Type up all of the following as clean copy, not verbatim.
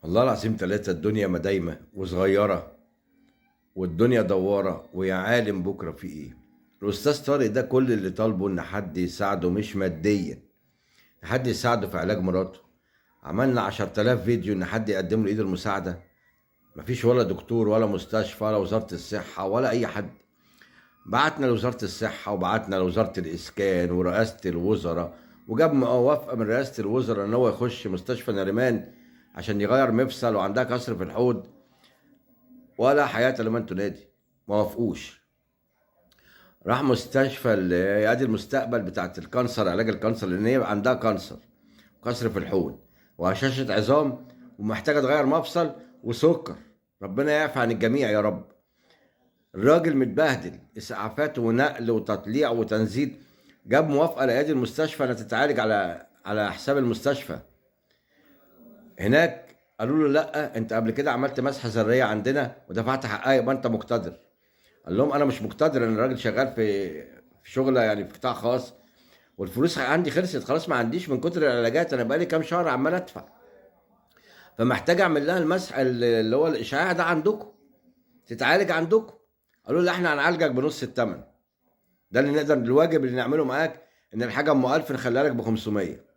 والله العظيم ثلاثة، الدنيا مدايمة وصغيرة، والدنيا دوارة، ويا عالم بكرة في ايه. الأستاذ طارق ده كل اللي طالبه إن حد يساعده، مش ماديا، حد يساعده في علاج مراته. عملنا 10,000 فيديو إن حد يقدم له إيد المساعدة. مفيش ولا دكتور ولا مستشفى ولا وزارة الصحة ولا أي حد. بعتنا لوزارة الصحة وبعتنا لوزارة الإسكان ورئاسة الوزراء، وجاب موافقة من رئاسة الوزراء إن هو يخش مستشفى ناريمان عشان يغير مفصل وعندها كسر في الحوض. ولا حياة لمن تنادي، ما وافقوش. راح مستشفى ادي المستقبل بتاعت الكانسر، علاج الكانسر، لان هي عندها كانسر، كسر في الحوض وهشاشة عظام، ومحتاجة تغير مفصل وسكر. ربنا يعفى عن الجميع يا رب. الراجل متبهدل، اسعافات ونقل وتطليع وتنزيل. جاب موافقة لأيادي المستشفى انها تتعالج على حساب المستشفى. هناك قالوا له لا، انت قبل كده عملت مسحة ذرية عندنا ودفعت حقها، يبقى انت مقتدر. قال لهم انا مش مقتدر، انا راجل شغال في شغله، يعني في قطاع خاص، والفلوس عندي خلصت خلاص، ما عنديش من كتر العلاجات، انا بقالي كام شهر عمال ادفع، فمحتاج اعمل لها المسح اللي هو الاشعاع ده عندكم، تتعالج عندكم. قالوا لا، احنا هنعالجك بنص الثمن. ده اللي نقدر، الواجب اللي نعمله معاك ان الحاجه ام 1000 نخليها لك ب 500.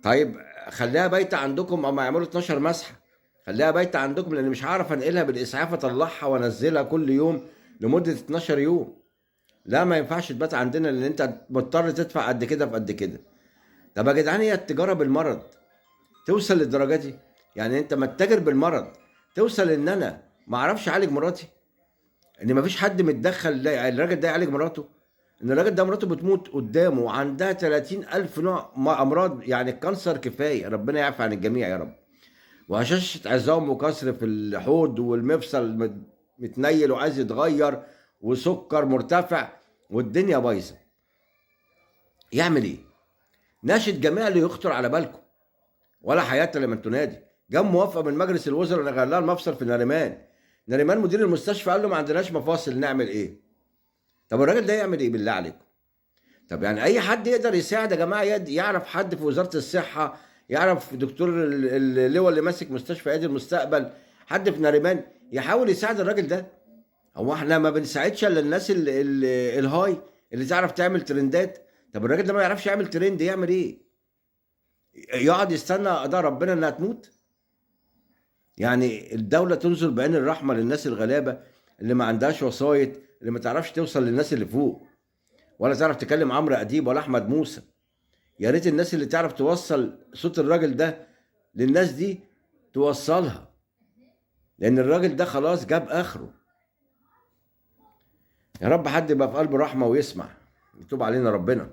طيب خليها بايته عندكم، اما يعملوا 12 مسحه خليها بايته عندكم، لان مش هعرف انقلها بالاسعاف اطلعها وانزلها كل يوم لمده 12 يوم. لا، ما ينفعش تبات عندنا، لان انت مضطر تدفع قد كده في قد كده. طب يا جدعان، هي التجاره بالمرض توصل للدرجه دي؟ يعني انت ما تتاجر بالمرض توصل ان انا ما اعرفش اعالج مراتي، ان ما فيش حد متدخل الراجل ده يعالج مراته، ان الراجل ده مراته بتموت قدامه وعندها 30 الف نوع امراض، يعني الكانسر كفايه، ربنا يعفى عن الجميع يا رب، وهشاشة عظام وكسر في الحوض والمفصل متنيل وعايز يتغير، وسكر مرتفع، والدنيا بايظه. يعمل ايه؟ ناشد جميع اللي يخطر على بالكم، ولا حياة لمن تنادي. جاب موافقة من مجلس الوزراء ان غير لها المفصل في ناريمان. ناريمان مدير المستشفى قال له ما عندناش مفاصل، نعمل ايه؟ طب الراجل ده يعمل ايه بالله عليكم؟ طب يعني اي حد يقدر يساعد يا جماعة، يعرف حد في وزارة الصحة، يعرف دكتور اللواء اللي ماسك مستشفى ادي المستقبل، حد في ناريمان يحاول يساعد الراجل ده. هو احنا ما بنساعدش الا الناس الهاي اللي تعرف تعمل ترندات؟ طب الراجل ده ما يعرفش يعمل ترند، يعمل ايه؟ يقعد يستنى قضاء ربنا انها تموت؟ يعني الدولة تنظر بعين الرحمة للناس الغلابة اللي ما عندهاش وسايط، اللي ما تعرفش توصل للناس اللي فوق، ولا تعرف تكلم عمرو اديب ولا احمد موسى. يا ريت الناس اللي تعرف توصل صوت الراجل ده للناس دي توصلها، لان الراجل ده خلاص جاب اخره. يا رب حد يبقى في قلبه رحمة ويسمع، يتوب علينا ربنا.